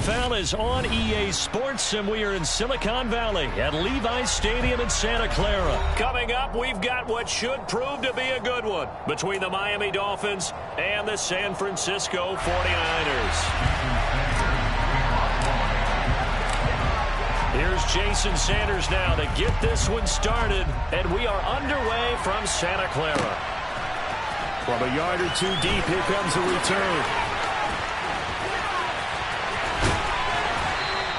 NFL is on EA Sports, and we are in Silicon Valley at Levi's Stadium in Santa Clara. Coming up, we've got what should prove to be a good one between the Miami Dolphins and the San Francisco 49ers. Here's Jason Sanders now to get this one started, and we are underway from Santa Clara. From a yard or two deep, here comes a return.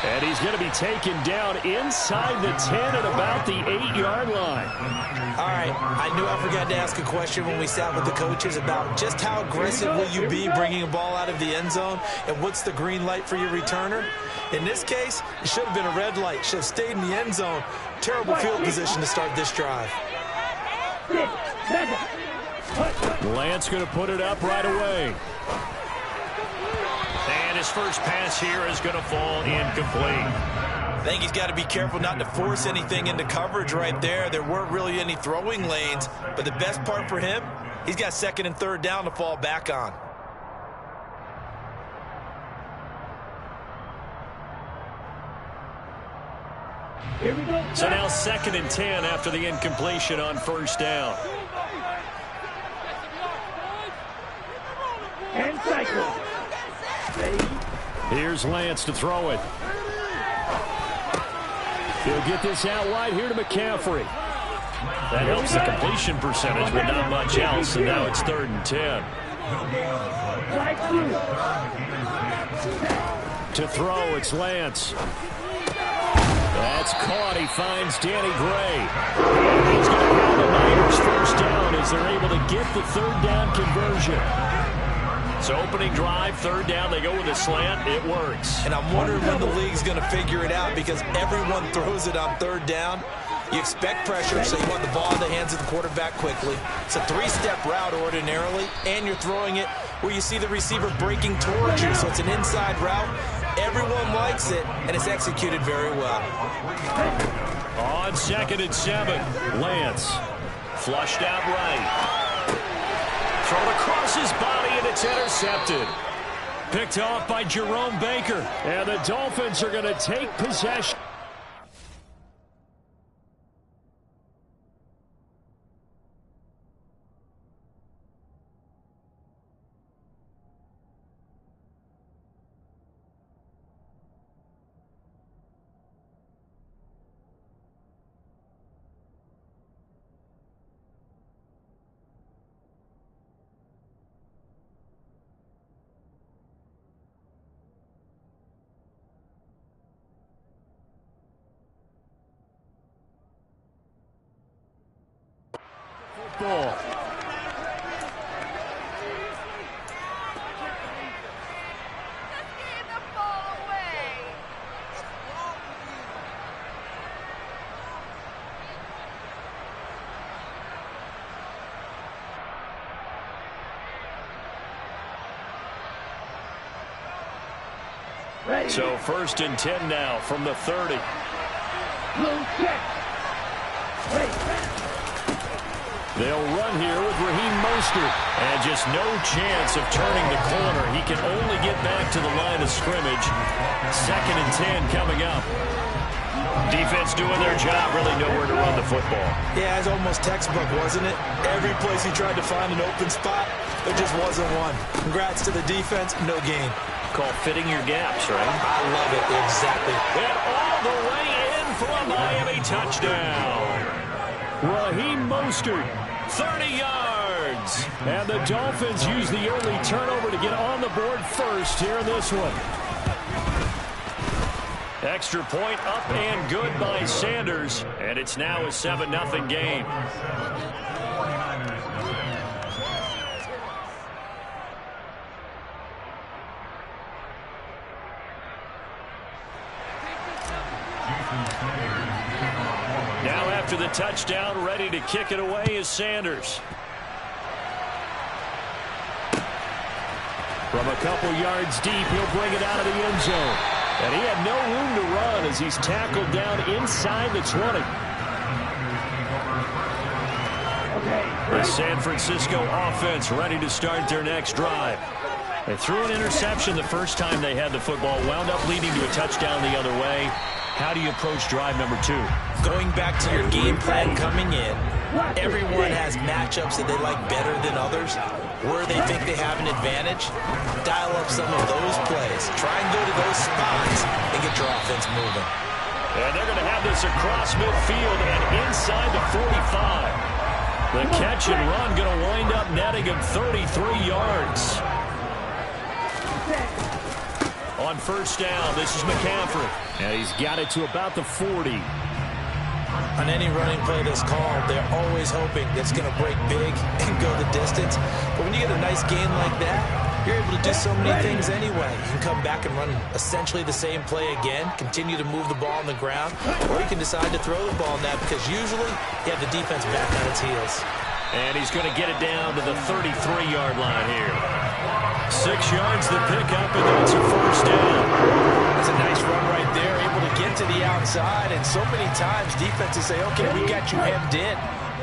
And he's going to be taken down inside the 10 at about the 8-yard line. All right, I knew I forgot to ask a question when we sat with the coaches about just how aggressive will you be bringing a ball out of the end zone, and what's the green light for your returner? In this case, it should have been a red light. Should have stayed in the end zone. Terrible field position to start this drive. Lance going to put it up right away. And his first pass here is going to fall incomplete. I think he's got to be careful not to force anything into coverage right there. There weren't really any throwing lanes, but the best part for him, he's got second and third down to fall back on. Here we go. So now second and 10 after the incompletion on first down. And cycle. Here's Lance to throw it. He'll get this out wide here to McCaffrey. That helps the completion percentage, but not much else, and now it's third and 10. To throw, it's Lance. That's caught. He finds Danny Gray. And he's going to have the Niners first down as they're able to get the third down conversion. So opening drive, third down, they go with a slant. It works. And I'm wondering when the league's going to figure it out, because everyone throws it on third down. You expect pressure, so you want the ball in the hands of the quarterback quickly. It's a three-step route ordinarily, and you're throwing it where you see the receiver breaking towards you. So it's an inside route. Everyone likes it, and it's executed very well. On second and 7, Lance flushed out right. Thrown across his body, and it's intercepted. Picked off by Jerome Baker. And the Dolphins are going to take possession. Ball. So first and 10 now from the 30. They'll run here with Raheem Mostert. And just no chance of turning the corner. He can only get back to the line of scrimmage. Second and 10 coming up. Defense doing their job, really nowhere to run the football. Yeah, it's almost textbook, wasn't it? Every place he tried to find an open spot, there just wasn't one. Congrats to the defense, no gain. Called fitting your gaps, right? I love it, exactly. And all the way in for a Miami touchdown. Raheem Mostert, 30 yards. And the Dolphins use the early turnover to get on the board first here in this one. Extra point up and good by Sanders. And it's now a 7-0 game. Now after the touchdown, ready to kick it away is Sanders. From a couple yards deep, he'll bring it out of the end zone. And he had no room to run as he's tackled down inside the 20. The San Francisco offense ready to start their next drive. They threw an interception the first time they had the football, wound up leading to a touchdown the other way. How do you approach drive number 2? Going back to your game plan coming in, everyone has matchups that they like better than others. Where they think they have an advantage, dial up some of those plays. Try and go to those spots and get your offense moving. And they're going to have this across midfield and inside the 45. The catch and run going to wind up netting him 33 yards. On first down, this is McCaffrey. And he's got it to about the 40. On any running play that's called, they're always hoping that's going to break big and go the distance. But when you get a nice gain like that, you're able to do so many things anyway. You can come back and run essentially the same play again, continue to move the ball on the ground, or you can decide to throw the ball in that because usually you have the defense back on its heels. And he's going to get it down to the 33-yard line here. 6 yards the pickup, and then it's a first down. That's a nice run right there, able to get to the outside, and so many times defenses say, okay, we got you hemmed in.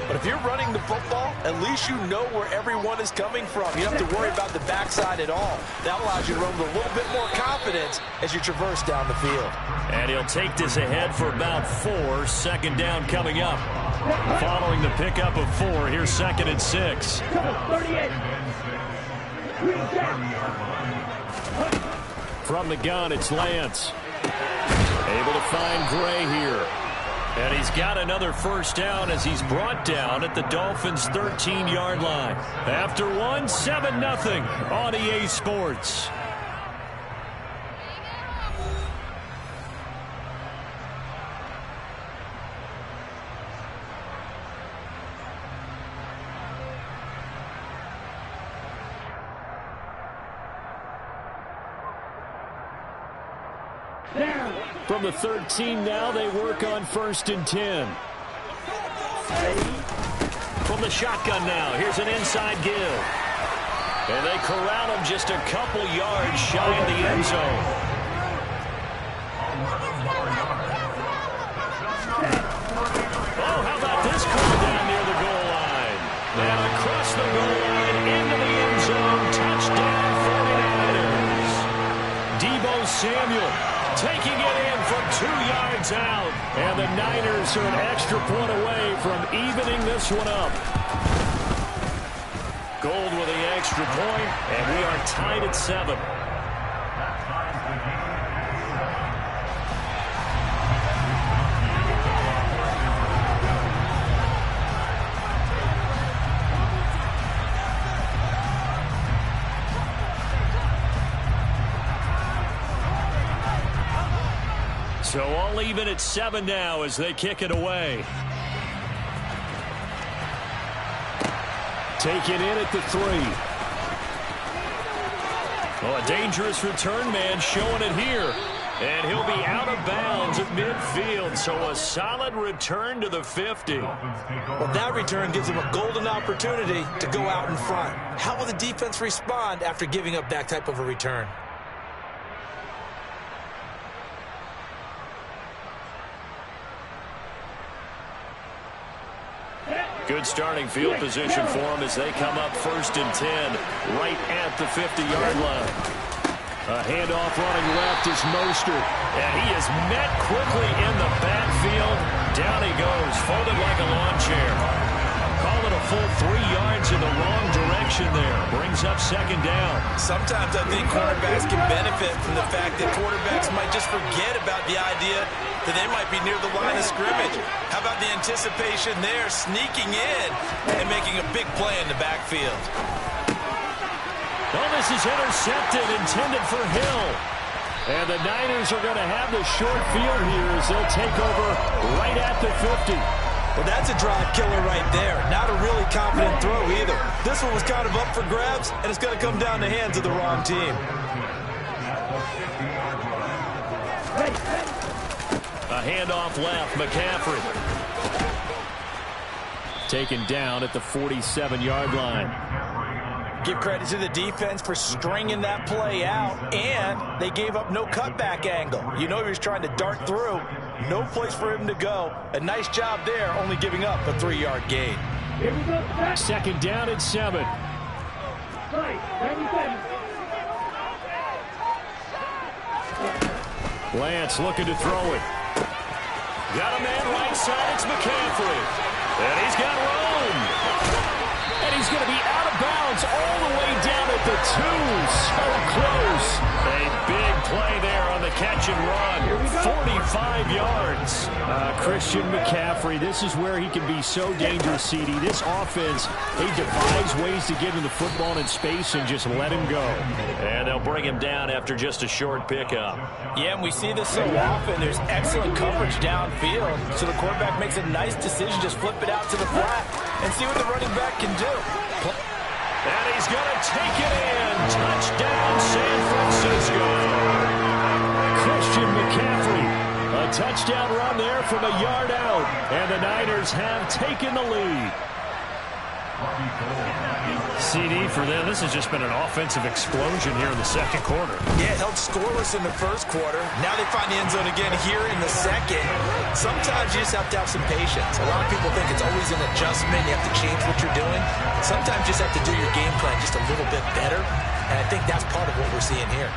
But if you're running the football, at least you know where everyone is coming from. You don't have to worry about the backside at all. That allows you to run with a little bit more confidence as you traverse down the field. And he'll take this ahead for about 4. Second down coming up. Following the pickup of 4, here's 2nd and 6. From the gun, it's Lance. Able to find Gray here. And he's got another first down as he's brought down at the Dolphins' 13-yard line. After one, 7-0 on EA Sports. From the 13 now, they work on 1st and 10. From the shotgun now, here's an inside give. And they corral him just a couple yards shy of the end zone. Oh, how about this call down near the goal line? And across the goal line, into the end zone, touchdown 49ers. Deebo Samuel taking it in from 2 yards out. And the Niners are an extra point away from evening this one up. Gold with the extra point, and we are tied at 7. So all even at 7 now as they kick it away. Taken in at the 3. Oh, a dangerous return man showing it here. And he'll be out of bounds at midfield. So a solid return to the 50. Well, that return gives him a golden opportunity to go out in front. How will the defense respond after giving up that type of a return? Good starting field position for them as they come up 1st and 10 right at the 50-yard line. A handoff running left is Mostert, and he is met quickly in the backfield. Down he goes, folded like a lawn chair. Call it a full 3 yards in the wrong direction there. Brings up 2nd down. Sometimes I think cornerbacks can benefit from the fact that quarterbacks might just forget about the idea that they might be near the line of scrimmage. How about the anticipation there, sneaking in and making a big play in the backfield? Oh, this is intercepted, intended for Hill. And the Niners are going to have the short field here as they'll take over right at the 50. Well, that's a drive killer right there. Not a really confident throw either. This one was kind of up for grabs, and it's going to come down the hands of the wrong team. A handoff left, McCaffrey. Taken down at the 47-yard line. Give credit to the defense for stringing that play out, and they gave up no cutback angle. You know he was trying to dart through. No place for him to go. A nice job there, only giving up a 3-yard gain. 2nd down at 7. Lance looking to throw it. Got a man right side. It's McCaffrey. And he's got room. And he's going to be out of bounds all the way down at the 2. So close. A big play there on the catch and run. 45 yards. Christian McCaffrey, this is where he can be so dangerous, CD. This offense, they devise ways to get him the football in space and just let him go. And they'll bring him down after just a short pickup. Yeah, and we see this so often. There's excellent coverage downfield. So the quarterback makes a nice decision. Just flip it out to the flat and see what the running back can do. And he's going to take it in. Touchdown, San Francisco. Christian McCaffrey. A touchdown run there from a yard out. And the Niners have taken the lead. CD, for them, this has just been an offensive explosion here in the second quarter. Yeah, held scoreless in the first quarter. Now they find the end zone again here in the second. Sometimes you just have to have some patience. A lot of people think it's always an adjustment. You have to change what you're doing. Sometimes you just have to do your game plan just a little bit better. And I think that's part of what we're seeing here.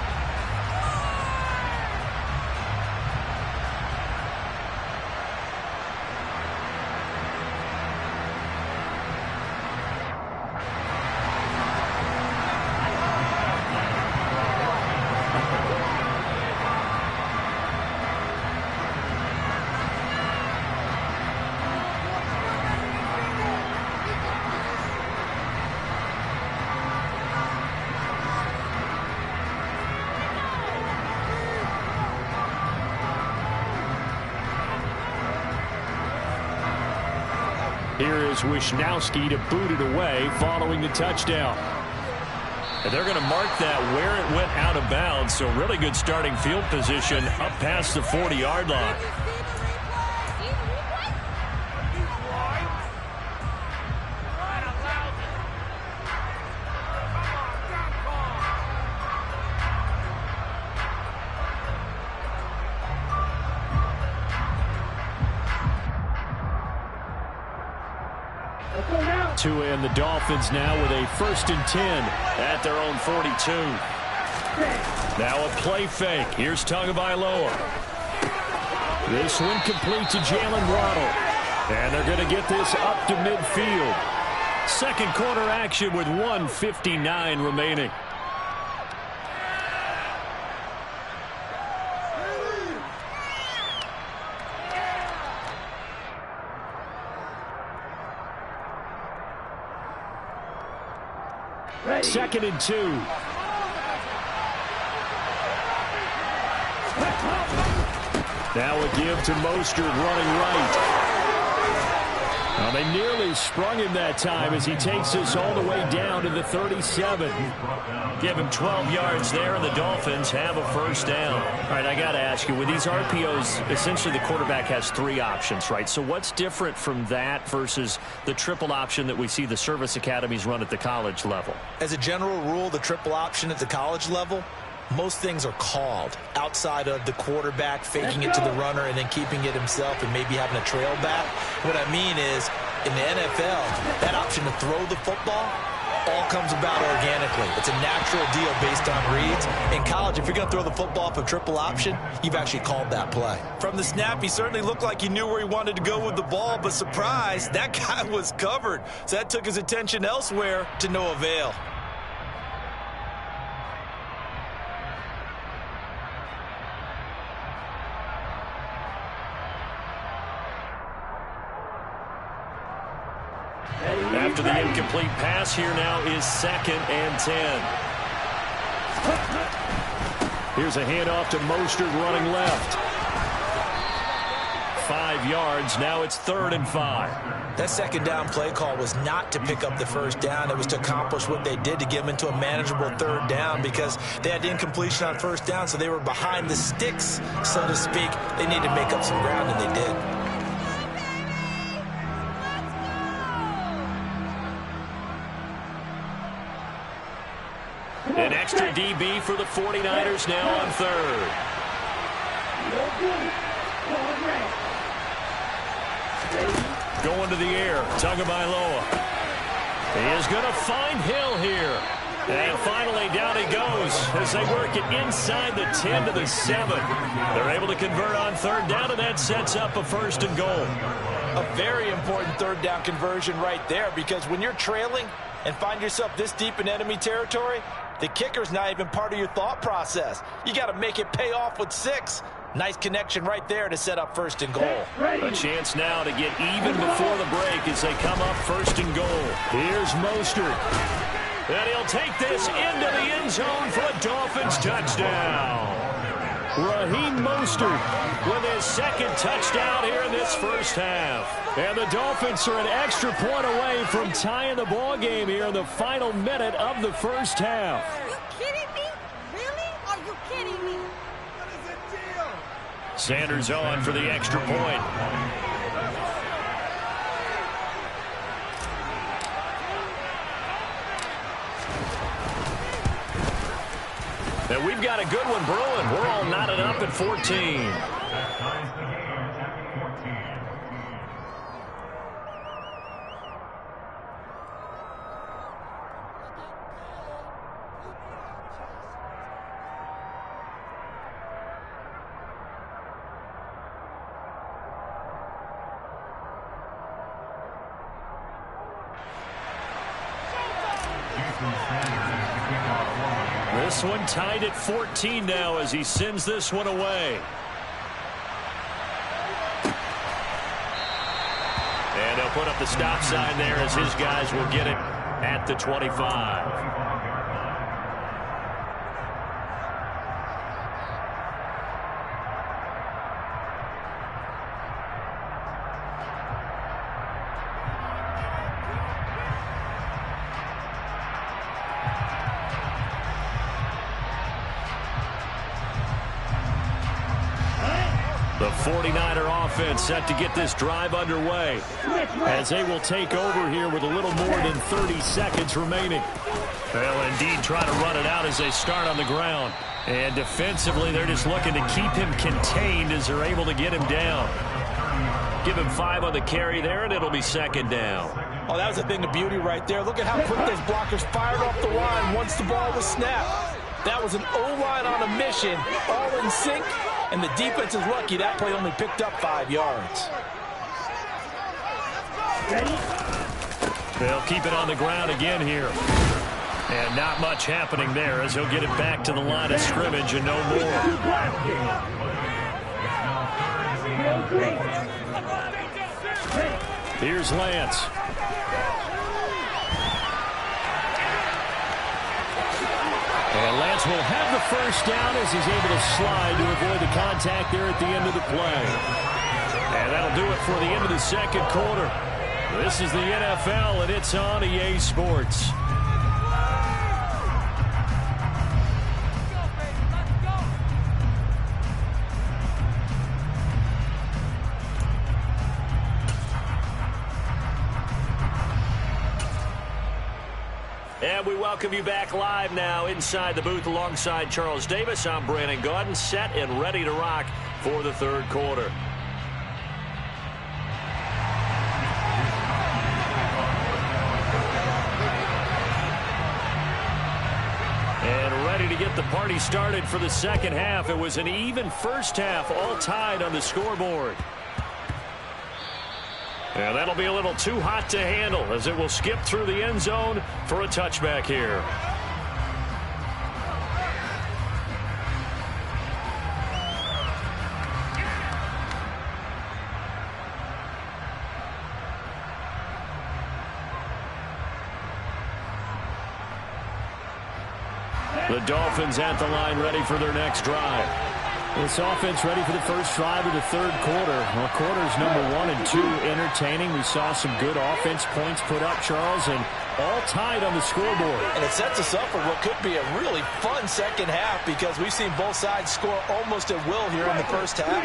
Here is Wisnowski to boot it away following the touchdown. And they're going to mark that where it went out of bounds. So really good starting field position up past the 40-yard line. And the Dolphins now with a 1st and 10 at their own 42. Now a play fake. Here's Tagovailoa. This one complete to Jalen Waddle. And they're going to get this up to midfield. Second quarter action with 1:59 remaining. Second and 2. Now a give to Mostert running right. Well, they nearly sprung him that time as he takes this all the way down to the 37. Give him 12 yards there, and the Dolphins have a first down. All right, I got to ask you, with these RPOs, essentially the quarterback has 3 options, right? So what's different from that versus the triple option that we see the service academies run at the college level? As a general rule, the triple option at the college level, most things are called outside of the quarterback faking it to the runner and then keeping it himself and maybe having a trail back. What I mean is, in the NFL, that option to throw the football all comes about organically. It's a natural deal based on reads. In college, if you're going to throw the football for triple option, you've actually called that play. From the snap, he certainly looked like he knew where he wanted to go with the ball, but surprise, that guy was covered. So that took his attention elsewhere to no avail. After the incomplete pass, here now is 2nd and 10. Here's a handoff to Mostert running left. 5 yards. Now it's 3rd and 5. That second down play call was not to pick up the first down. It was to accomplish what they did to get them into a manageable 3rd down because they had incompletion on first down, so they were behind the sticks, so to speak. They needed to make up some ground, and they did. An extra DB for the 49ers now on 3rd. Going to the air, Tagovailoa. He is going to find Hill here. And finally, down he goes as they work it inside the 10 to the 7. They're able to convert on third down, and that sets up a 1st and goal. A very important third down conversion right there, because when you're trailing and find yourself this deep in enemy territory, the kicker's not even part of your thought process. You got to make it pay off with 6. Nice connection right there to set up 1st and goal. A chance now to get even before the break as they come up 1st and goal. Here's Mostert. And he'll take this into the end zone for a Dolphins touchdown. Raheem Mostert with his 2nd touchdown here in this first half. And the Dolphins are an extra point away from tying the ball game here in the final minute of the first half. Are you kidding me? Really? Are you kidding me? What is the deal? Sanders on for the extra point. And we've got a good one brewing. We're all knotted up at 14. This one tied at 14 now as he sends this one away. And they'll put up the stop sign there as his guys will get it at the 25. The 49er offense set to get this drive underway as they will take over here with a little more than 30 seconds remaining. They'll indeed try to run it out as they start on the ground. And defensively, they're just looking to keep him contained as they're able to get him down. Give him 5 on the carry there, and it'll be 2nd down. Oh, that was a thing of beauty right there. Look at how quick those blockers fired off the line once the ball was snapped. That was an O-line on a mission, all in sync. And the defense is lucky that play only picked up 5 yards. They'll keep it on the ground again here. And not much happening there as he'll get it back to the line of scrimmage and no more. Here's Lance. And Lance will have the 1st down as he's able to slide to avoid the contact there at the end of the play. And that'll do it for the end of the 2nd quarter. This is the NFL, and it's on EA Sports. And we welcome you back live now inside the booth alongside Charles Davis. I'm Brandon Gaudin, set and ready to rock for the 3rd quarter. And ready to get the party started for the 2nd half. It was an even first half, all tied on the scoreboard. And that'll be a little too hot to handle as it will skip through the end zone for a touchback here. The Dolphins at the line ready for their next drive. This offense ready for the first drive of the 3rd quarter. Well, quarters number 1 and 2 entertaining. We saw some good offense points put up, Charles, and all tied on the scoreboard. And it sets us up for what could be a really fun 2nd half because we've seen both sides score almost at will here in the first half.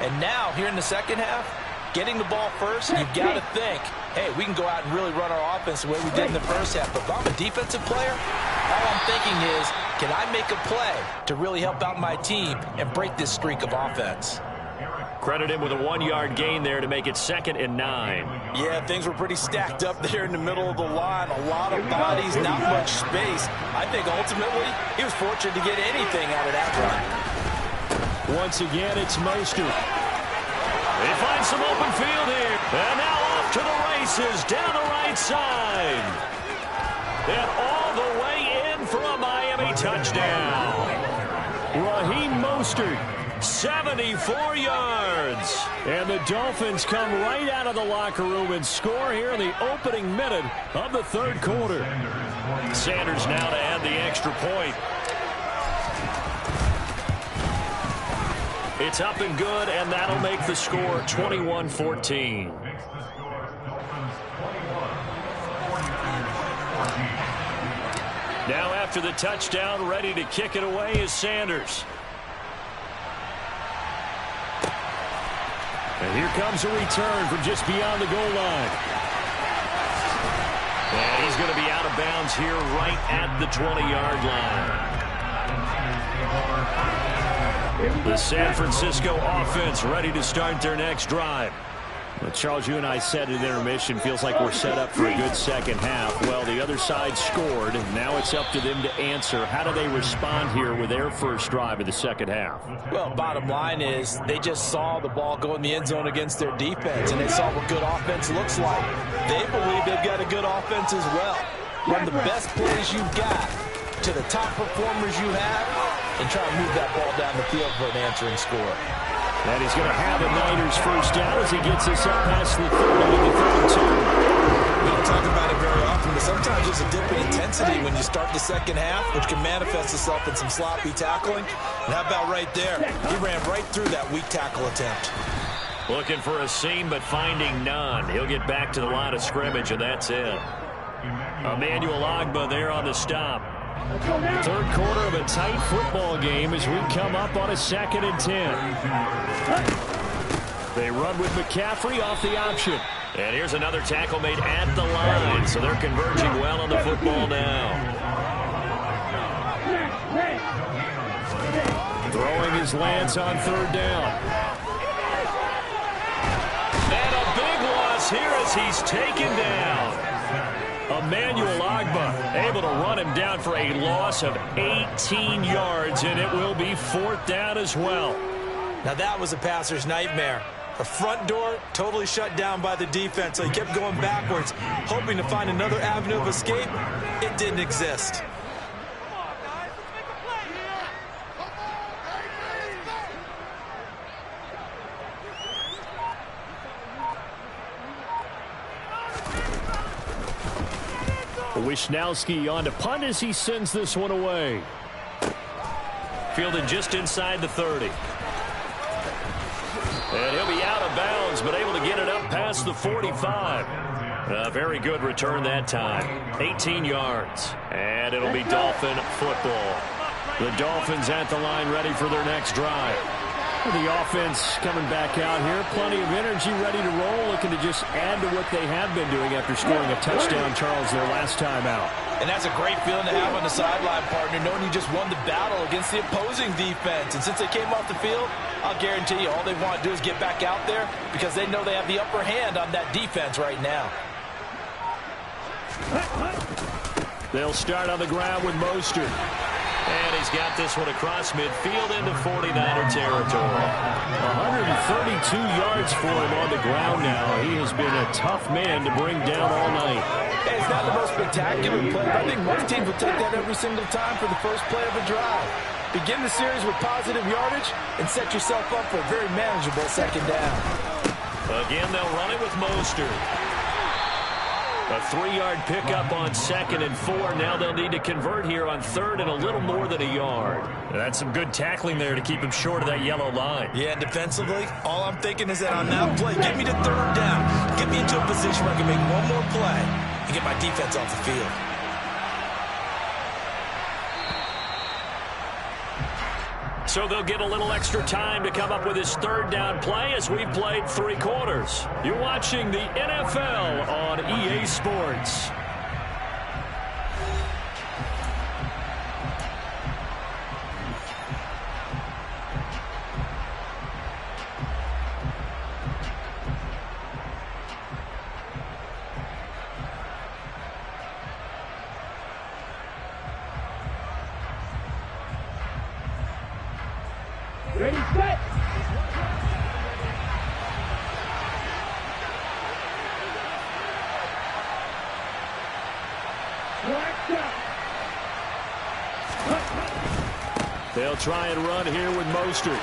And now, here in the 2nd half, getting the ball first, you've got to think, hey, we can go out and really run our offense the way we did in the first half. But if I'm a defensive player, all I'm thinking is, can I make a play to really help out my team and break this streak of offense? Credit him with a 1-yard gain there to make it 2nd and 9. Yeah, things were pretty stacked up there in the middle of the line. A lot of bodies, not much space. I think ultimately he was fortunate to get anything out of that run. Once again, it's Mostert. They find some open field here. And now off to the races down the right side. And all the way in for a Miami touchdown. Raheem Mostert, 74 yards. And the Dolphins come right out of the locker room and score here in the opening minute of the third quarter. Sanders now to add the extra point. It's up and good, and that'll make the score 21-14. Now after the touchdown, ready to kick it away is Sanders. And here comes a return from just beyond the goal line. And he's going to be out of bounds here right at the 20-yard line. The San Francisco offense ready to start their next drive. Well, Charles, you and I said at intermission, feels like we're set up for a good second half. Well, the other side scored. Now it's up to them to answer. How do they respond here with their first drive of the second half? Well, bottom line is they just saw the ball go in the end zone against their defense, and they saw what good offense looks like. They believe they've got a good offense as well. Run the best plays you've got to the top performers you have and try to move that ball down the field for an answering score. And he's going to have a Niners first down as he gets us up past the 30 to the 32. We don't talk about it very often, but sometimes there's a dip in intensity when you start the second half, which can manifest itself in some sloppy tackling. And how about right there? He ran right through that weak tackle attempt. Looking for a seam, but finding none. He'll get back to the line of scrimmage, and that's it. Emmanuel Ogbah there on the stop. Third quarter of a tight football game as we come up on a 2nd and 10. They run with McCaffrey off the option. And here's another tackle made at the line, so they're converging well on the football now. Throwing his Lance on third down. And a big loss here as he's taken down. Emmanuel Ogbah able to run him down for a loss of 18 yards, and it will be 4th down as well. Now that was a passer's nightmare. The front door totally shut down by the defense, so he kept going backwards, hoping to find another avenue of escape. It didn't exist. Wishnowski on to punt as he sends this one away. Fielded just inside the 30. And he'll be out of bounds, but able to get it up past the 45. A very good return that time. 18 yards. And it'll be Dolphin football. The Dolphins at the line ready for their next drive. The offense coming back out here. Plenty of energy, ready to roll, looking to just add to what they have been doing after scoring a touchdown, Charles, their last time out. And that's a great feeling to have on the sideline, partner, knowing you just won the battle against the opposing defense. And since they came off the field, I'll guarantee you all they want to do is get back out there because they know they have the upper hand on that defense right now. They'll start on the ground with Mostert. And he's got this one across midfield into 49er territory. 132 yards for him on the ground now. He has been a tough man to bring down all night. Hey, it's not the most spectacular play, but I think most teams will take that every single time for the first play of a drive. Begin the series with positive yardage and set yourself up for a very manageable second down. Again, they'll run it with Mostert. A 3-yard pickup on 2nd and 4. Now they'll need to convert here on 3rd and a little more than a yard. That's some good tackling there to keep him short of that yellow line. Yeah, defensively, all I'm thinking is that on that play, get me to 3rd down. Get me into a position where I can make one more play and get my defense off the field. So they'll get a little extra time to come up with his 3rd down play as we've played 3 quarters. You're watching the NFL on EA Sports. They'll try and run here with Mostert.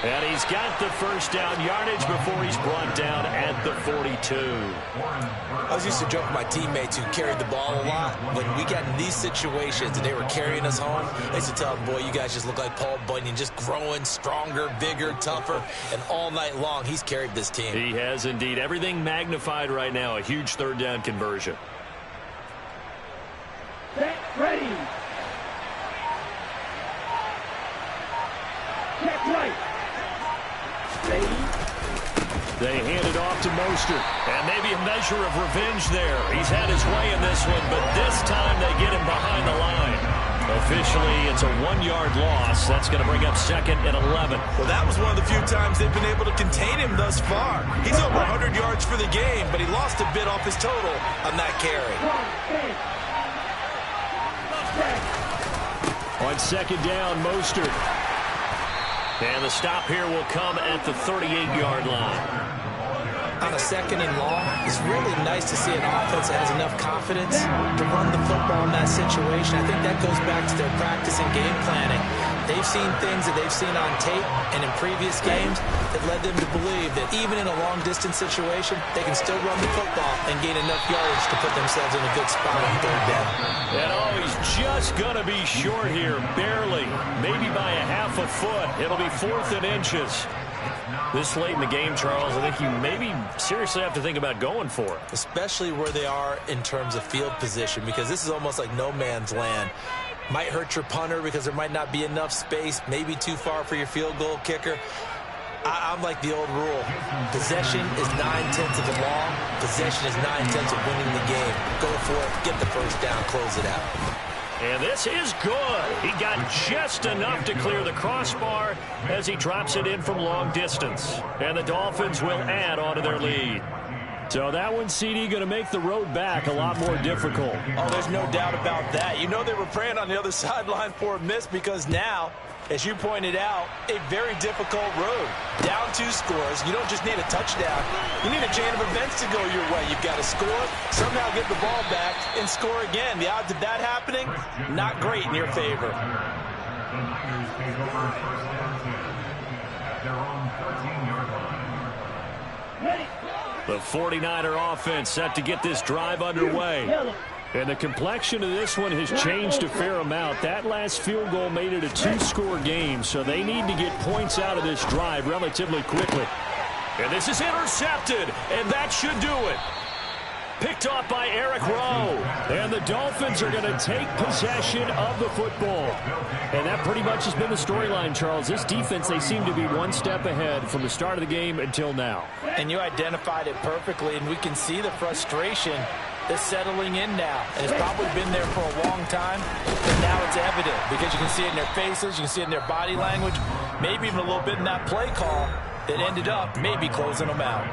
And he's got the first down yardage before he's brought down at the 42. I was used to joke with my teammates who carried the ball a lot. When we got in these situations and they were carrying us home, I used to tell them, boy, you guys just look like Paul Bunyan, just growing stronger, bigger, tougher, and all night long he's carried this team. He has indeed. Everything magnified right now. A huge third down conversion. Set, ready. Check right. They hand it off to Mostert. And maybe a measure of revenge there. He's had his way in this one, but this time they get him behind the line. Officially, it's a 1-yard loss. That's going to bring up 2nd and 11. Well, that was one of the few times they've been able to contain him thus far. He's over 100 yards for the game, but he lost a bit off his total on that carry. On 2nd down, Mostert. And the stop here will come at the 38-yard line. On a 2nd and long, it's really nice to see an offense that has enough confidence to run the football in that situation. I think that goes back to their practice and game planning. They've seen things that they've seen on tape and in previous games that led them to believe that even in a long-distance situation, they can still run the football and gain enough yardage to put themselves in a good spot on 3rd down. And he's just going to be short here, barely, maybe by a half a foot. It'll be 4th and inches. This late in the game, Charles, I think you maybe seriously have to think about going for it. Especially where they are in terms of field position, because this is almost like no man's land. Might hurt your punter because there might not be enough space, maybe too far for your field goal kicker. I'm like the old rule. Possession is 9/10 of the law. Possession is 9/10 of winning the game. Go for it, get the first down, close it out. And this is good. He got just enough to clear the crossbar as he drops it in from long distance. And the Dolphins will add on to their lead. So that one, CD, going to make the road back a lot more difficult. Oh, there's no doubt about that. You know they were praying on the other sideline for a miss because now, as you pointed out, a very difficult road. Down 2 scores. You don't just need a touchdown. You need a chain of events to go your way. You've got to score, somehow get the ball back, and score again. The odds of that happening, not great in your favor. The 49er offense set to get this drive underway. And the complexion of this one has changed a fair amount. That last field goal made it a 2-score game, so they need to get points out of this drive relatively quickly. And this is intercepted, and that should do it. Picked off by Eric Rowe. And the Dolphins are going to take possession of the football. And that pretty much has been the storyline, Charles. This defense, they seem to be one step ahead from the start of the game until now. And you identified it perfectly, and we can see the frustration that's settling in now. And it's probably been there for a long time, but now it's evident because you can see it in their faces, you can see it in their body language, maybe even a little bit in that play call that ended up maybe closing them out.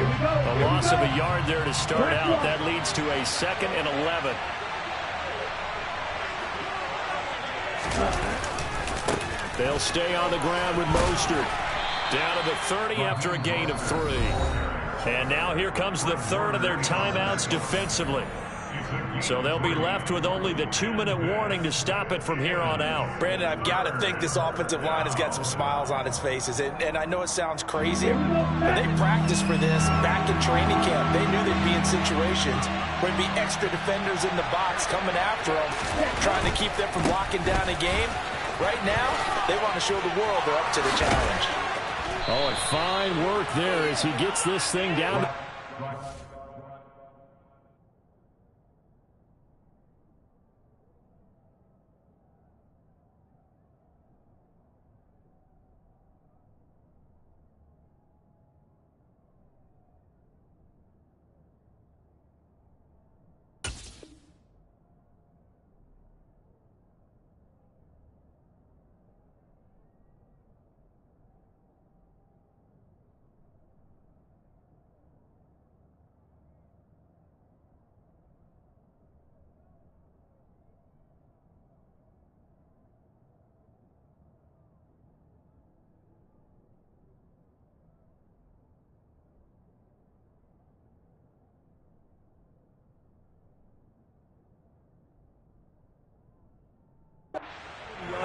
A loss of a yard there to start out. That leads to a 2nd and 11. They'll stay on the ground with Mostert. Down to the 30 after a gain of 3. And now here comes the 3rd of their timeouts defensively. So they'll be left with only the 2-minute warning to stop it from here on out. Brandon, I've got to think this offensive line has got some smiles on its faces. And I know it sounds crazy, but they practiced for this back in training camp. They knew they'd be in situations where there'd be extra defenders in the box coming after them, trying to keep them from locking down a game. Right now, they want to show the world they're up to the challenge. Oh, and fine work there as he gets this thing down.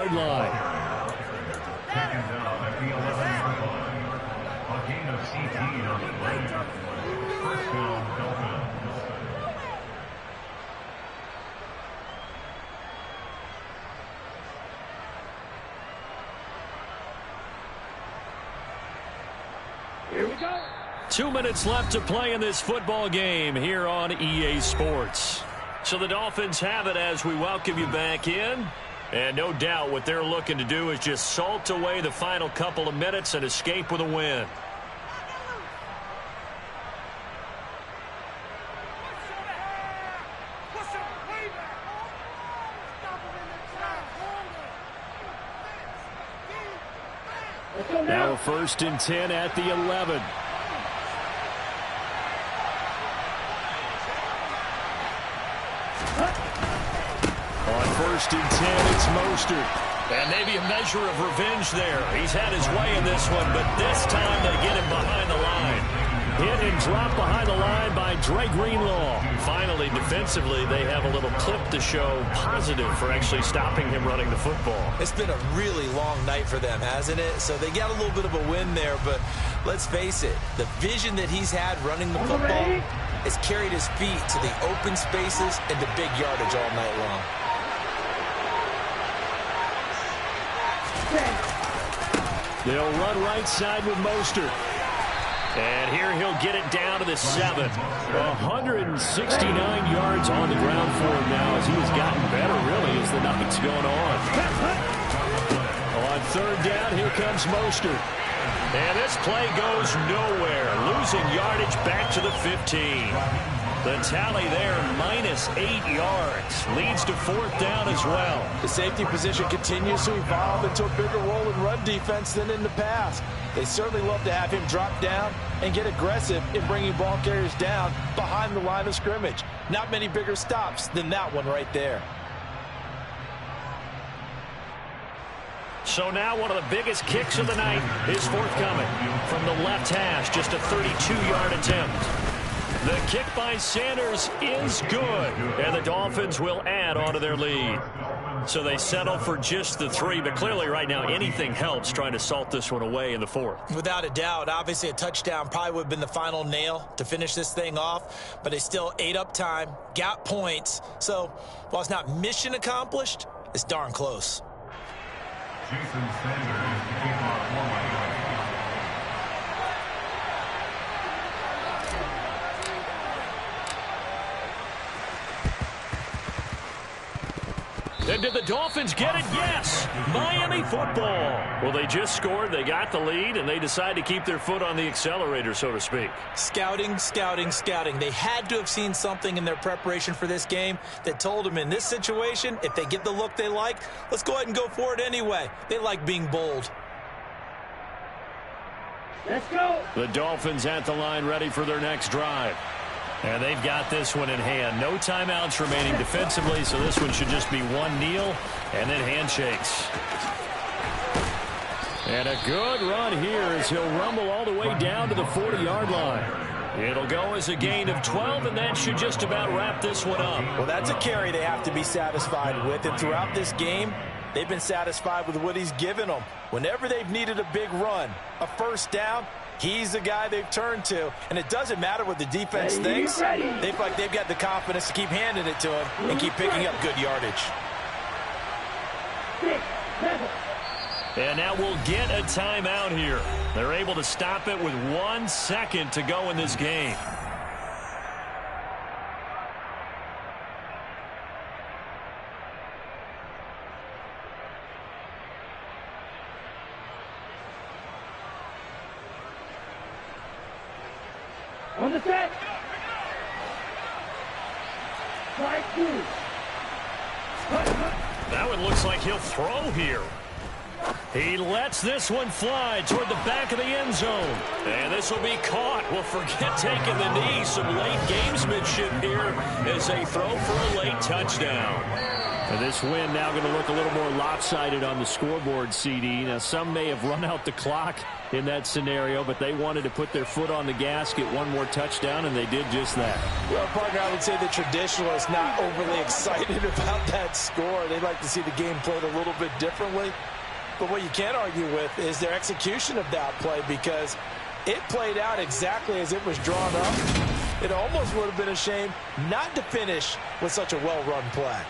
40-yard line. Second down at the 11-yard line. A gain of 18 on the play. First down, Dolphins. Here we go. 2 minutes left to play in this football game here on EA Sports. So the Dolphins have it as we welcome you back in. And no doubt what they're looking to do is just salt away the final couple of minutes and escape with a win. Now a 1st and 10 at the 11. On 1st and 10, it's Mostert. And maybe a measure of revenge there. He's had his way in this one, but this time they get him behind the line. Hit and drop behind the line by Dre Greenlaw. Finally, defensively, they have a little clip to show positive for actually stopping him running the football. It's been a really long night for them, hasn't it? So they got a little bit of a win there, but let's face it, the vision that he's had running the football has carried his feet to the open spaces and the big yardage all night long. They'll run right side with Mostert. And here he'll get it down to the 7. 169 yards on the ground for him now as he has gotten better, really, as the night's going on. On 3rd down, here comes Mostert. And this play goes nowhere. Losing yardage back to the 15. The tally there, -8 yards. Leads to 4th down as well. The safety position continues to evolve into a bigger role in run defense than in the past. They certainly love to have him drop down and get aggressive in bringing ball carriers down behind the line of scrimmage. Not many bigger stops than that one right there. So now one of the biggest kicks of the night is forthcoming. From the left hash, just a 32-yard attempt. The kick by Sanders is good, and the Dolphins will add on to their lead. So they settle for just the 3, but clearly right now anything helps trying to salt this one away in the 4th. Without a doubt, obviously a touchdown probably would have been the final nail to finish this thing off, but they still ate up time, got points. So while it's not mission accomplished, it's darn close. Jason Sanders to kick off one. And did the Dolphins get it? Yes! Miami football. Well, they just scored, they got the lead, and they decide to keep their foot on the accelerator, so to speak. Scouting, scouting, scouting. They had to have seen something in their preparation for this game that told them in this situation, if they get the look they like, let's go ahead and go for it anyway. They like being bold. Let's go. The Dolphins at the line ready for their next drive. And they've got this one in hand. No timeouts remaining defensively, so this one should just be one kneel and then handshakes. And a good run here as he'll rumble all the way down to the 40-yard line. It'll go as a gain of 12, and that should just about wrap this one up. Well, that's a carry they have to be satisfied with, and throughout this game, they've been satisfied with what he's given them. Whenever they've needed a big run, a 1st down, he's the guy they've turned to, and it doesn't matter what the defense thinks. They feel like they've got the confidence to keep handing it to him and keep picking up good yardage. And now we'll get a timeout here. They're able to stop it with 1 second to go in this game. On the set. That one looks like he'll throw here. He lets this one fly toward the back of the end zone. And this will be caught. Well, forget taking the knee. Some late gamesmanship here as they throw for a late touchdown. And this win now going to look a little more lopsided on the scoreboard, CD. Now, some may have run out the clock in that scenario, but they wanted to put their foot on the gas, get one more touchdown, and they did just that. Well, partner, I would say the traditionalists not overly excited about that score. They'd like to see the game played a little bit differently. But what you can't argue with is their execution of that play, because it played out exactly as it was drawn up. It almost would have been a shame not to finish with such a well-run play.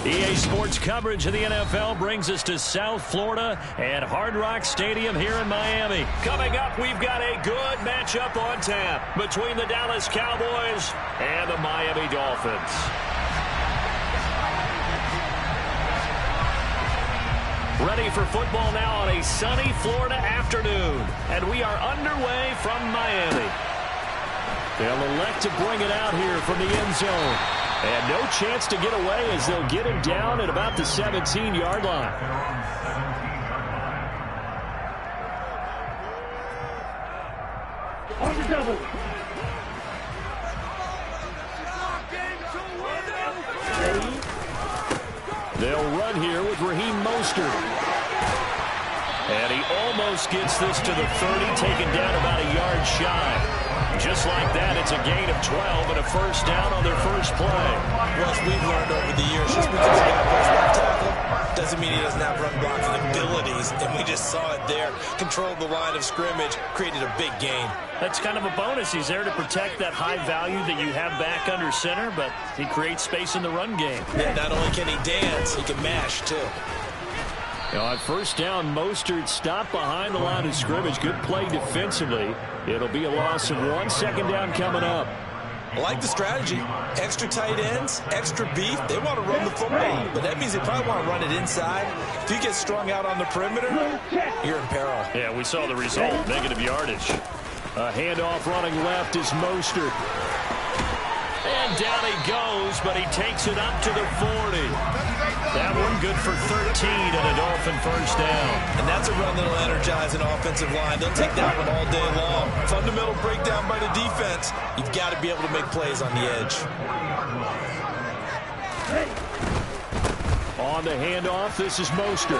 EA Sports coverage of the NFL brings us to South Florida and Hard Rock Stadium here in Miami. Coming up, we've got a good matchup on tap between the Dallas Cowboys and the Miami Dolphins. Ready for football now on a sunny Florida afternoon. And we are underway from Miami. They'll elect to bring it out here from the end zone. And no chance to get away as they'll get him down at about the 17-yard line. On the double. They'll run here with Raheem Mostert. And he almost gets this to the 30, taken down about a yard shy. Just like that, it's a gain of 12 and a first down on their first play. Well, as we've learned over the years, just because a guy plays left tackle doesn't mean he doesn't have run blocking abilities. And we just saw it there. Controlled the line of scrimmage, created a big gain. That's kind of a bonus. He's there to protect that high value that you have back under center, but he creates space in the run game. Yeah, not only can he dance, he can mash, too. On first down, Mostert stopped behind the line of scrimmage. Good play defensively. It'll be a loss of 1. Second down coming up. I like the strategy. Extra tight ends, extra beef. They want to run the football, but that means they probably want to run it inside. If you get strung out on the perimeter, you're in peril. Yeah, we saw the result. Negative yardage. A handoff running left is Mostert. And down he goes, but he takes it up to the 40. That one good for 13 and a Dolphin first down. And that's a run that'll energize an offensive line. They'll take that one all day long. Fundamental breakdown by the defense. You've got to be able to make plays on the edge. On the handoff, this is Mostert.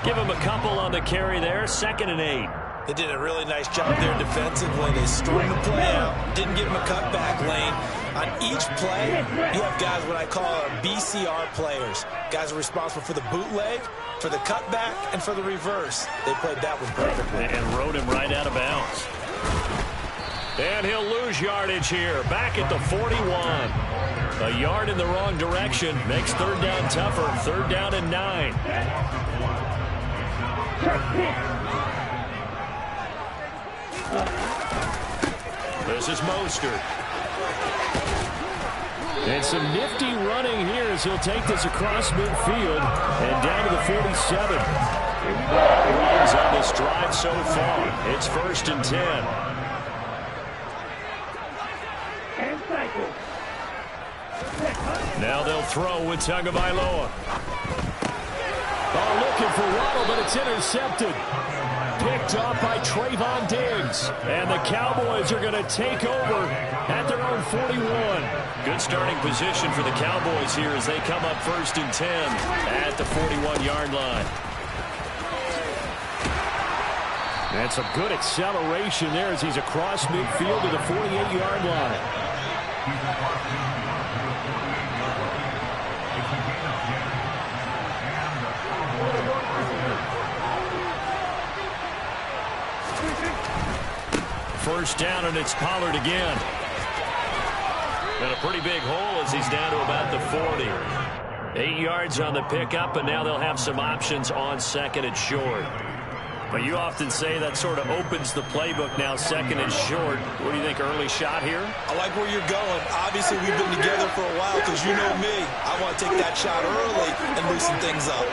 Give him a couple on the carry there. 2nd and 8. They did a really nice job there defensively. They strung the play out. Didn't give him a cutback lane. On each play, you have guys what I call BCR players. Guys are responsible for the bootleg, for the cutback, and for the reverse. They played that one perfectly. And rode him right out of bounds. And he'll lose yardage here. Back at the 41. A yard in the wrong direction makes third down tougher. Third down and 9. This is Mostert. And some nifty running here as he'll take this across midfield and down to the 47. Runs on this drive so far. It's 1st and 10. Now they'll throw with Tagovailoa. Oh, looking for Waddle, but it's intercepted. Picked off by Trayvon Diggs. And the Cowboys are going to take over at their own 41. Good starting position for the Cowboys here as they come up 1st and 10 at the 41-yard line. And some good acceleration there as he's across midfield to the 48-yard line. First down, and it's Pollard again. And a pretty big hole as he's down to about the 40. 8 yards on the pickup, and now they'll have some options on 2nd and short. But you often say that sort of opens the playbook now, 2nd and short. What do you think, early shot here? I like where you're going. Obviously, we've been together for a while because you know me. I want to take that shot early and loosen things up.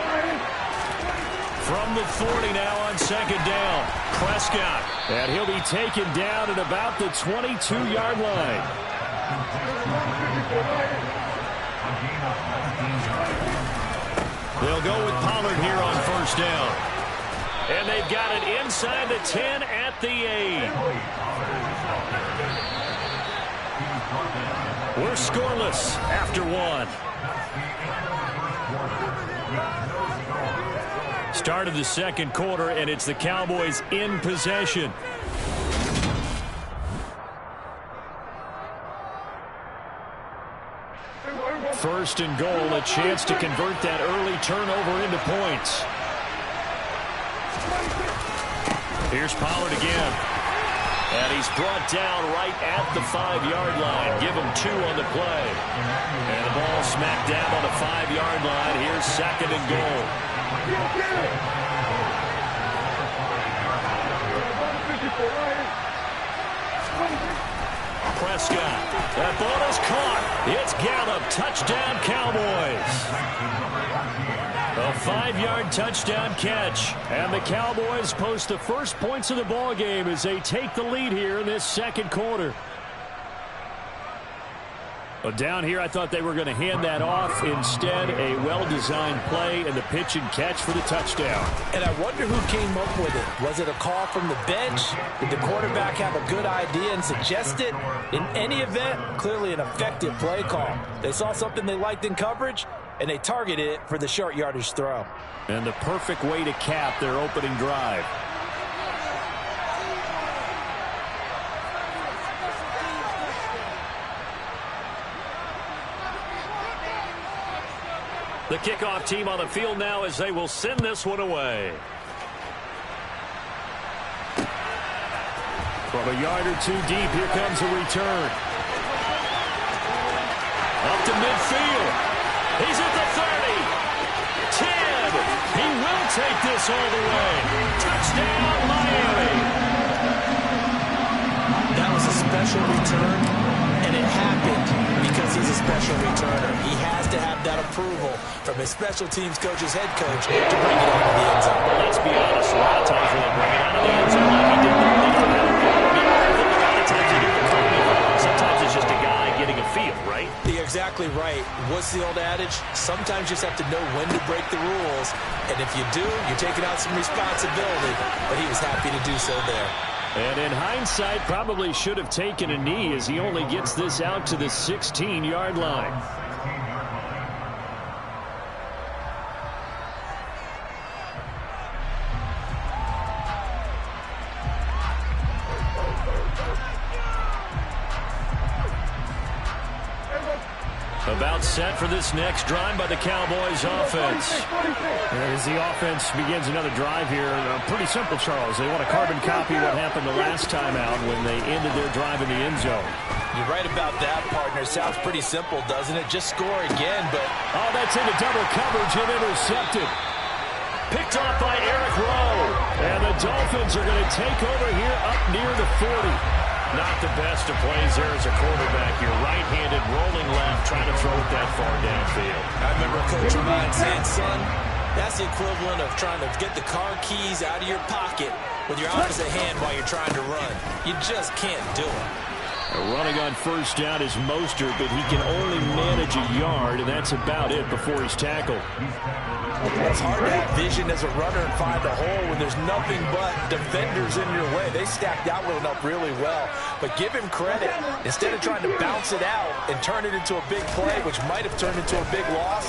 From the 40 now on 2nd down. Prescott. And he'll be taken down at about the 22-yard line. They'll go with Pollard here on 1st down. And they've got it inside the 10 at the 8. We're scoreless after 1. Start of the 2nd quarter, and it's the Cowboys in possession. First and goal, a chance to convert that early turnover into points. Here's Pollard again. And he's brought down right at the 5-yard line. Give him 2 on the play. And the ball smacked down on the 5-yard line. Here's 2nd and goal. Prescott. That ball is caught. It's Gallup. Touchdown, Cowboys. A 5-yard touchdown catch. And the Cowboys post the first points of the ball game as they take the lead here in this 2nd quarter. But down here, I thought they were going to hand that off. Instead, a well-designed play and the pitch and catch for the touchdown. And I wonder who came up with it. Was it a call from the bench? Did the quarterback have a good idea and suggest it? In any event, clearly an effective play call. They saw something they liked in coverage, and they targeted it for the short yardage throw. And the perfect way to cap their opening drive. The kickoff team on the field now as they will send this one away. From a yard or 2 deep, here comes a return. Up to midfield. He's at the 30. 10. He will take this all the way. Touchdown, Miami. That was a special return, and it happened because he's a special returner. He has to have that approval from his special teams coach's head coach to bring it out of the end zone. Well, let's be honest, a lot of times when they bring it out of the end zone like he did, they don't have a feel. I think a lot of times they do it cleanly. Sometimes it's just a guy getting a feel, right? You're exactly right. What's the old adage? Sometimes you just have to know when to break the rules, and if you do, you're taking out some responsibility, but he was happy to do so there. And in hindsight, probably should have taken a knee as he only gets this out to the 16-yard line. About set for this next drive by the Cowboys offense. As the offense begins another drive here, pretty simple, Charles. They want to carbon copy what happened the last time out when they ended their drive in the end zone. You're right about that, partner. Sounds pretty simple, doesn't it? Just score again, but... Oh, that's into double coverage and intercepted. Picked off by Eric Rowe. And the Dolphins are going to take over here up near the 40. Not the best of plays there as a quarterback. You're right-handed, rolling left, trying to throw it that far downfield. I remember Coach Ryan saying, son, that's the equivalent of trying to get the car keys out of your pocket with your opposite hand while you're trying to run. You just can't do it. Running on first down is Mostert, but he can only manage a yard, and that's about it before he's tackled. It's hard to have vision as a runner and find a hole when there's nothing but defenders in your way. They stacked that one up really well. But give him credit. Instead of trying to bounce it out and turn it into a big play, which might have turned into a big loss,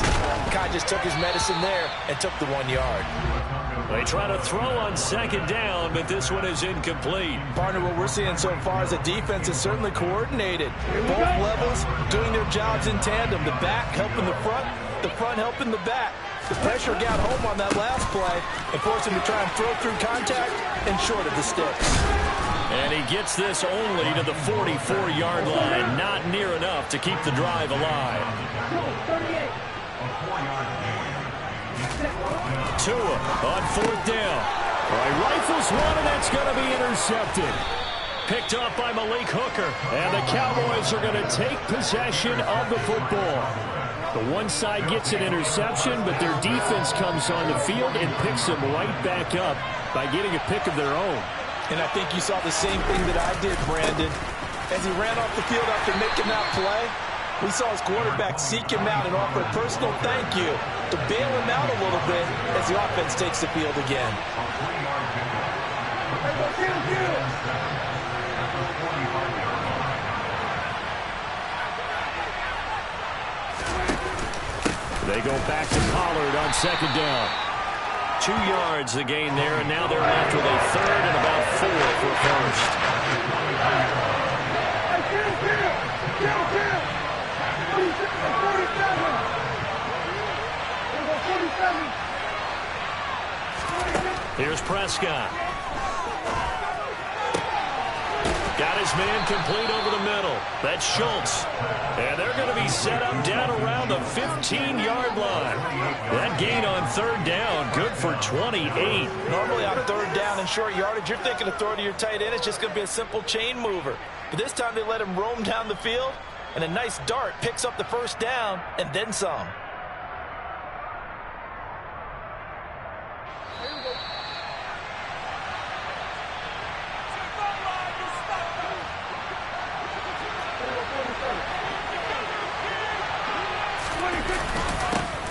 Kai just took his medicine there and took the 1 yard. They try to throw on second down, but this one is incomplete. Partner, what we're seeing so far is a defense is certainly coordinated. Both levels doing their jobs in tandem. The back helping the front helping the back. The pressure got home on that last play and forced him to try and throw through contact and short of the sticks. And he gets this only to the 44-yard line. Not near enough to keep the drive alive. Tua on fourth down. He rifles one, and that's going to be intercepted. Picked up by Malik Hooker. And the Cowboys are going to take possession of the football. The one side gets an interception, but their defense comes on the field and picks them right back up by getting a pick of their own. And I think you saw the same thing that I did, Brandon. As he ran off the field after making that play, we saw his quarterback seek him out and offer a personal thank you to bail him out a little bit as the offense takes the field again. They go back to Pollard on second down. 2 yards the gain there, and now they're left with a third and about 4 for first. Here's Prescott. Got his man complete over the middle. That's Schultz. And they're going to be set up down around the 15-yard line. That gain on third down, good for 28. Normally on third down and short yardage, you're thinking to throw to your tight end. It's just going to be a simple chain mover. But this time they let him roam down the field, and a nice dart picks up the first down and then some.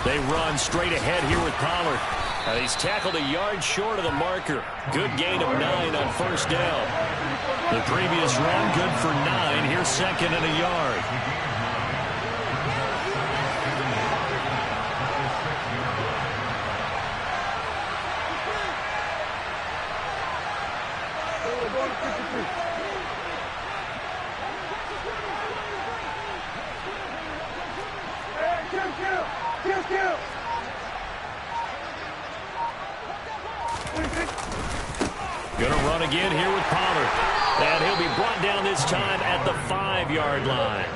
They run straight ahead here with Pollard. He's tackled a yard short of the marker. Good gain of 9 on first down. The previous run, good for 9. Here's second and a yard. Gonna run again here with Pollard. And he'll be brought down this time at the 5-yard line.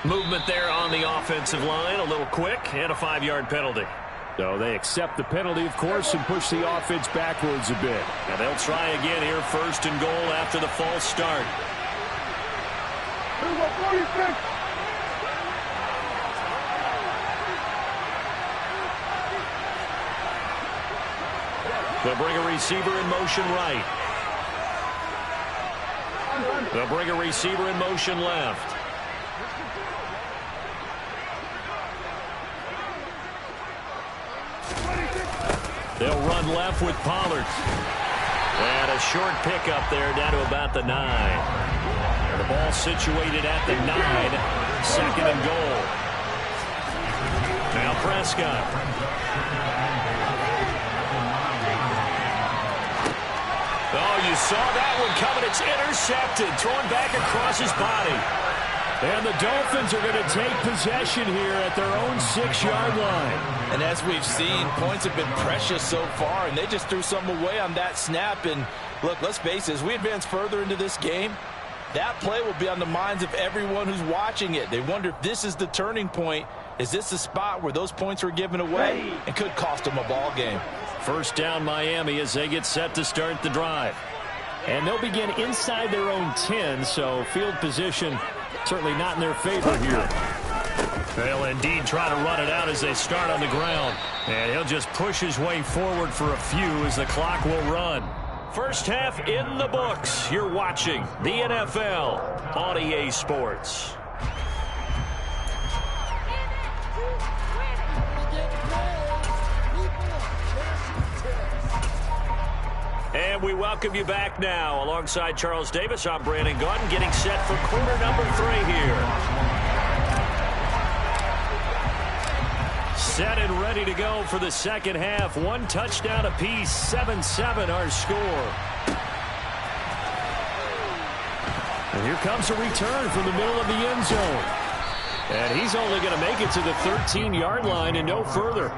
Movement there on the offensive line, a little quick, and a 5-yard penalty. So they accept the penalty, of course, and push the offense backwards a bit. And they'll try again here, first and goal after the false start. They'll bring a receiver in motion right. They'll bring a receiver in motion left. They'll run left with Pollard. And a short pickup there down to about the 9. And the ball situated at the 9. 2nd and goal. Now Prescott. Oh, you saw that one coming. It's intercepted. Thrown back across his body. And the Dolphins are going to take possession here at their own 6-yard line. And as we've seen, points have been precious so far, and they just threw some away on that snap. And look, let's face it, as we advance further into this game, that play will be on the minds of everyone who's watching it. They wonder if this is the turning point. Is this the spot where those points were given away and could cost them a ball game? First down Miami as they get set to start the drive. And they'll begin inside their own 10, so field position certainly not in their favor here. They'll indeed try to run it out as they start on the ground. And he'll just push his way forward for a few as the clock will run. First half in the books. You're watching the NFL on EA Sports. And we welcome you back now. Alongside Charles Davis, I'm Brandon Gaudin, getting set for quarter number 3 here. Set and ready to go for the second half. 1 touchdown apiece, 7-7 our score. And here comes a return from the middle of the end zone. And he's only going to make it to the 13-yard line and no further.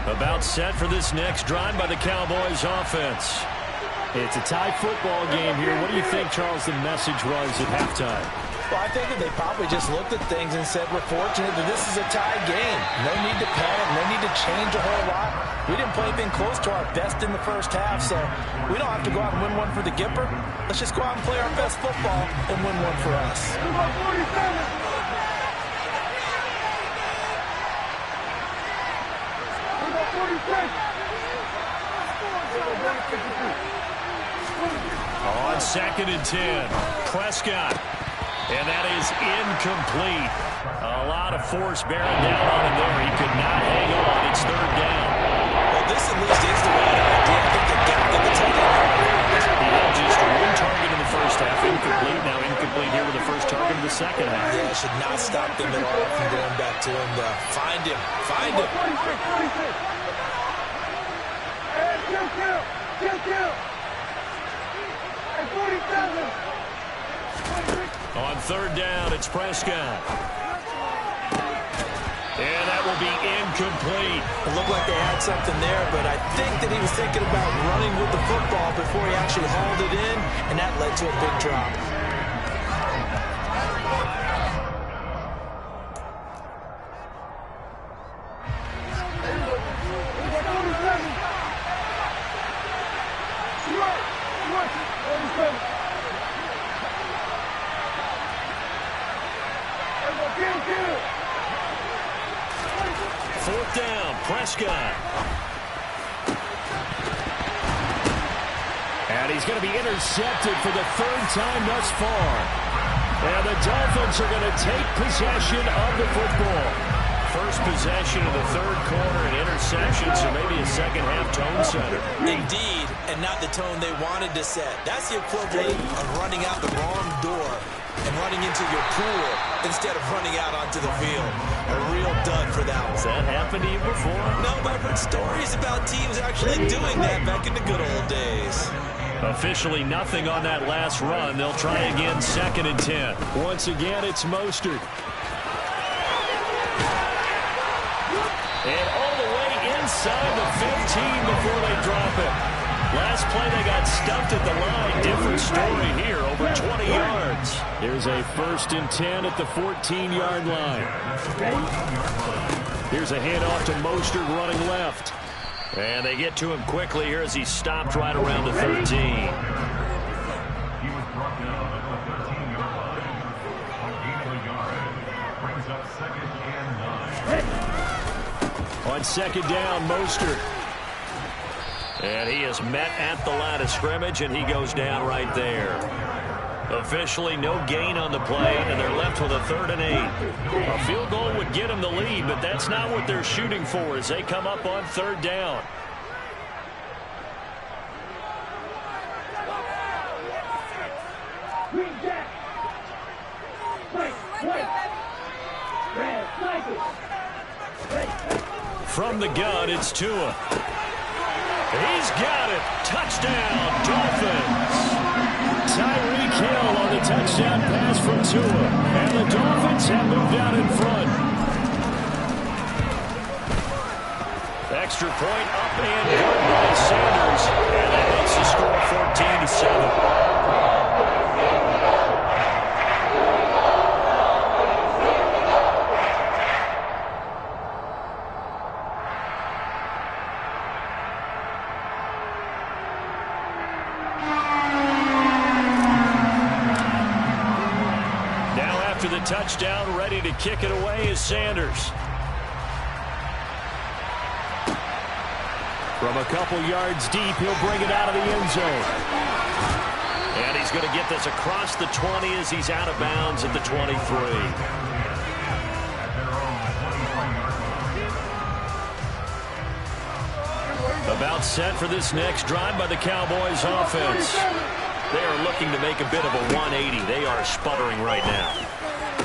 About set for this next drive by the Cowboys offense. It's a tie football game here. What do you think, Charles, the message was at halftime? Well, I think that they probably just looked at things and said, we're fortunate that this is a tie game. No need to panic, no need to change a whole lot. We didn't play anything close to our best in the first half, so we don't have to go out and win one for the Gipper. Let's just go out and play our best football and win one for us. On 2nd and 10, Prescott. And that is incomplete. A lot of force bearing down on him there. He could not hang on. It's 3rd down. Well, this at least is the right idea. I think they got the tight end. He had just 1 target in the first half. Incomplete. Now incomplete here with the first target of the second half. Yeah, it should not stop them at all from going back to him. Find him. Find him. On 3rd down, it's Prescott. And that will be incomplete. It looked like they had something there, but I think that he was thinking about running with the football before he actually hauled it in, and that led to a big drop. Prescott. And he's going to be intercepted for the 3rd time thus far. And the Dolphins are going to take possession of the football. First possession of the 3rd quarter and interception, so maybe a second-half tone setter. Indeed, and not the tone they wanted to set. That's the equivalent of running out the wrong door and running into your pool instead of running out onto the field. A real dud for that one. Has that happened to you before? No, but I've heard stories about teams actually doing that back in the good old days. Officially nothing on that last run. They'll try again 2nd and 10. Once again, it's Mostert. And all the way inside the 15 before they drop it. Last play, they got stuffed at the line. Different story here, over 20 yards. Here's a 1st and 10 at the 14-yard line. Here's a handoff to Mostert running left. And they get to him quickly here as he stopped right around the 13. He was brought down at the 13-yard line. A gain of a yard. Brings up 2nd and 9. On 2nd down, Mostert. And he is met at the line of scrimmage, and he goes down right there. Officially no gain on the play, and they're left with a 3rd and 8. A field goal would get them the lead, but that's not what they're shooting for as they come up on 3rd down. From the gun, it's Tua. He's got it. Touchdown, Dolphins. Tyreek Hill on the touchdown pass from Tua. And the Dolphins have moved out in front. Extra point up and good by Sanders. And that makes the score 14-7. Touchdown, ready to kick it away is Sanders. From a couple yards deep, he'll bring it out of the end zone. And he's going to get this across the 20 as he's out of bounds at the 23. About set for this next drive by the Cowboys offense. They are looking to make a bit of a 180. They are sputtering right now.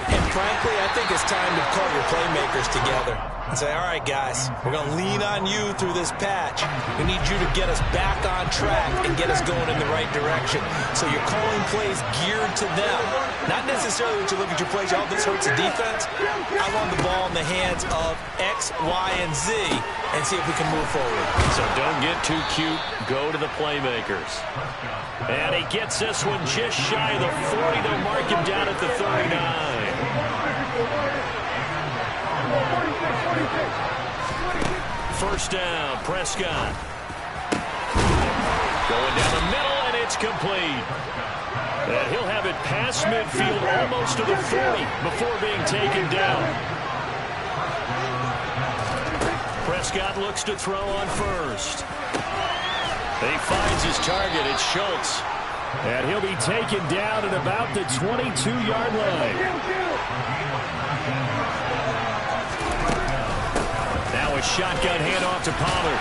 And frankly, I think it's time to call your playmakers together and say, all right, guys, we're going to lean on you through this patch. We need you to get us back on track and get us going in the right direction. So you're calling plays geared to them. Not necessarily that you look at your plays, all this hurts the defense. I want the ball in the hands of X, Y, and Z and see if we can move forward. So don't get too cute. Go to the playmakers. And he gets this one just shy of the 40. They'll mark him down at the 39. First down, Prescott. Going down the middle, and it's complete. And he'll have it past midfield, almost to the 40, before being taken down. Prescott looks to throw on first. He finds his target. It's Schultz. And he'll be taken down at about the 22-yard line. Now a shotgun handoff to Pollard.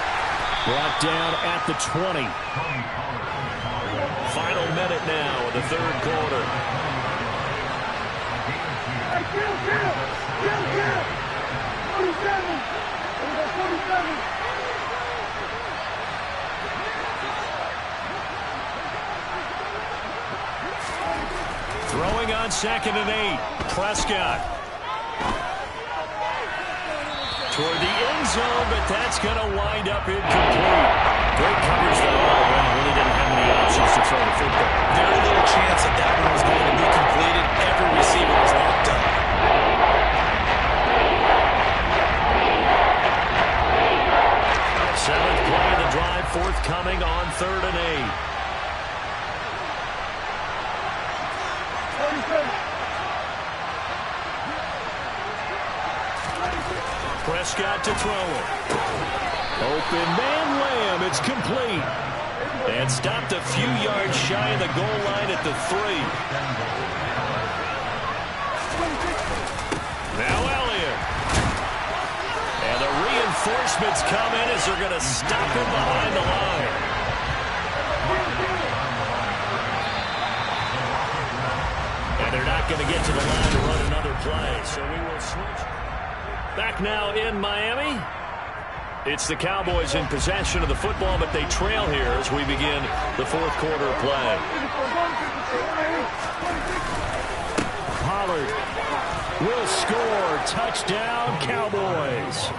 Brought down at the 20. Final minute now of the 3rd quarter. Throwing on 2nd and 8. Prescott. Toward the end zone, but that's going to wind up incomplete. Great coverage though all around. Really didn't have any options to throw the football. Very little chance that that one was going to be completed. Every receiver was locked up. Seventh play of the drive forthcoming on 3rd and 8. Prescott to throw it. Open man Lamb. It's complete. And stopped a few yards shy of the goal line at the 3. Now Elliott. And the reinforcements come in as they're going to stop him behind the line. And they're not going to get to the line to run another play. So we will switch. Back now in Miami. It's the Cowboys in possession of the football, but they trail here as we begin the 4th quarter play. Pollard will score. Touchdown, Cowboys.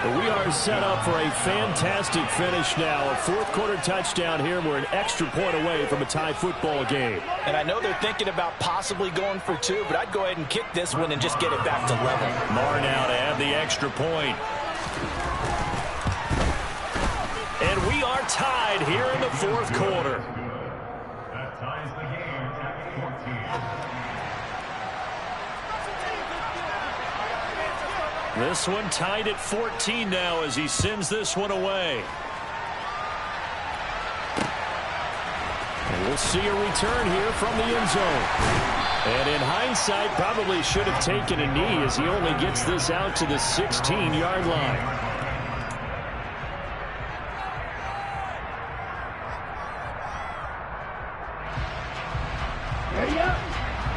We are set up for a fantastic finish now. A 4th quarter touchdown here. We're an extra point away from a tie football game. And I know they're thinking about possibly going for 2, but I'd go ahead and kick this one and just get it back to level. Marr now to add the extra point. And we are tied here in the 4th quarter. That ties the game at 14. This one tied at 14 now as he sends this one away. And we'll see a return here from the end zone. And in hindsight, probably should have taken a knee as he only gets this out to the 16-yard line.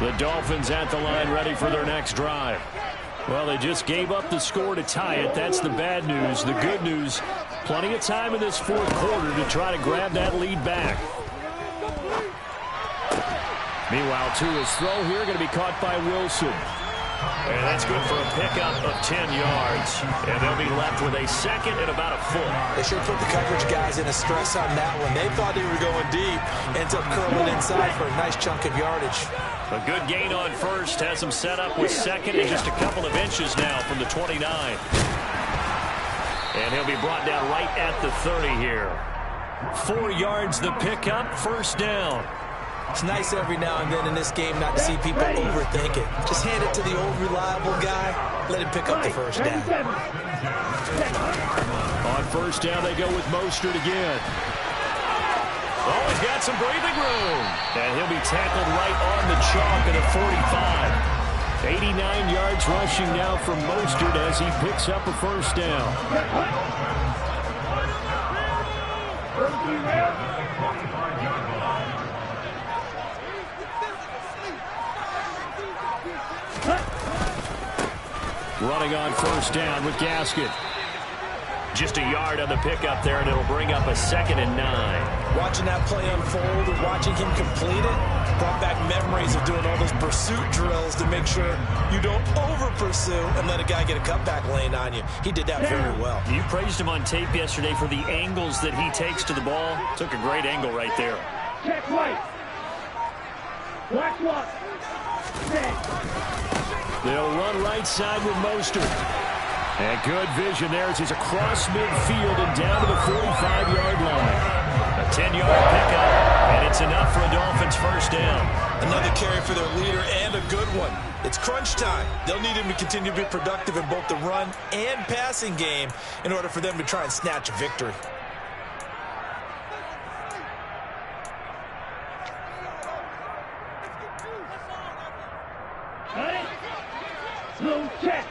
The Dolphins at the line ready for their next drive. Well, they just gave up the score to tie it. That's the bad news. The good news, plenty of time in this fourth quarter to try to grab that lead back. Meanwhile, Tua's throw here going to be caught by Wilson. And that's good for a pickup of 10 yards. And they'll be left with a second and about a foot. They sure put the coverage guys in a stress on that one. They thought they were going deep. Ends up curling inside for a nice chunk of yardage. A good gain on first. Has them set up with second and just a couple of inches now from the 29. And he'll be brought down right at the 30 here. 4 yards the pickup, first down. It's nice every now and then in this game not to see people overthink it. Just hand it to the old reliable guy. Let him pick up the first down. On first down, they go with Mostert again. Oh, he's got some breathing room. And he'll be tackled right on the chalk at a 45. 89 yards rushing now from Mostert as he picks up a first down. Running on first down with Gaskin. Just a yard on the pickup there, and it'll bring up a 2nd and 9. Watching that play unfold and watching him complete it brought back memories of doing all those pursuit drills to make sure you don't over-pursue and let a guy get a cutback lane on you. He did that very well. You praised him on tape yesterday for the angles that he takes to the ball. Took a great angle right there. Check right. Black one. They'll run right side with Mostert. And good vision there as he's across midfield and down to the 45-yard line. A 10-yard pickup, and it's enough for a Dolphins first down. Another carry for their leader and a good one. It's crunch time. They'll need him to continue to be productive in both the run and passing game in order for them to try and snatch a victory. Got it. Slow check.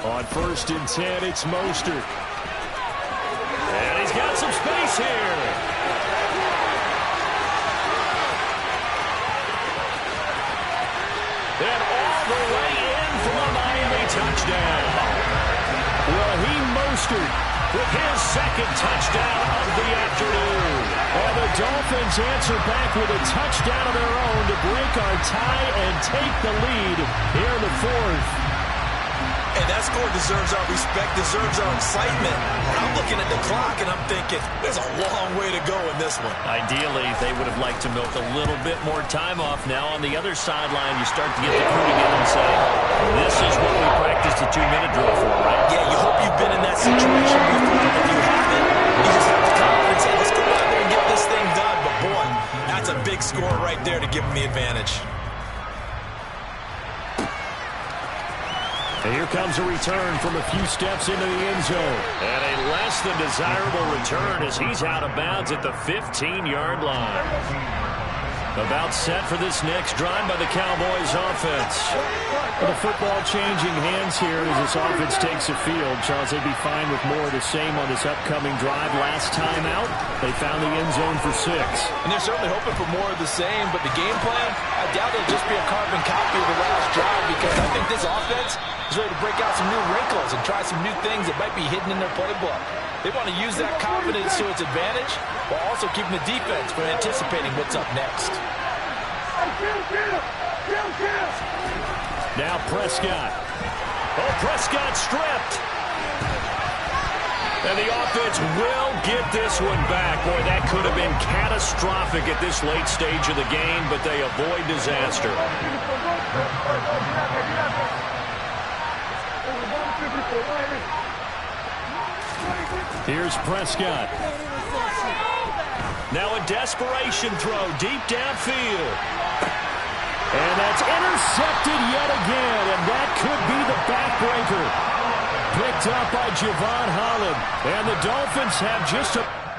On 1st and 10, it's Mostert. And he's got some space here. And all the way in for a Miami touchdown. Raheem Mostert with his 2nd touchdown of the afternoon. And the Dolphins answer back with a touchdown of their own to break our tie and take the lead here in the 4th. And that score deserves our respect, deserves our excitement. I'm looking at the clock, and I'm thinking, there's a long way to go in this one. Ideally, they would have liked to milk a little bit more time off now. On the other sideline, you start to get the crew together and say, this is what we practiced a 2-minute drill for, right? Yeah, you hope you've been in that situation before. If you haven't, you just have to come and say, let's go out there and get this thing done. But, boy, that's a big score right there to give them the advantage. And here comes a return from a few steps into the end zone. And a less than desirable return as he's out of bounds at the 15-yard line. About set for this next drive by the Cowboys offense. Well, the football changing hands here as this offense takes the field. Charles, they'd be fine with more of the same on this upcoming drive. Last time out, they found the end zone for 6. And they're certainly hoping for more of the same, but the game plan, I doubt it'll just be a carbon copy of the last drive because I think this offense is ready to break out some new wrinkles and try some new things that might be hidden in their playbook. They want to use that confidence to its advantage while also keeping the defense from anticipating what's up next. Now Prescott. Oh, Prescott stripped. And the offense will get this one back. Boy, that could have been catastrophic at this late stage of the game, but they avoid disaster. Here's Prescott. Now a desperation throw deep downfield. And that's intercepted yet again, and that could be the backbreaker. Picked up by Javon Holland. And the Dolphins have just a...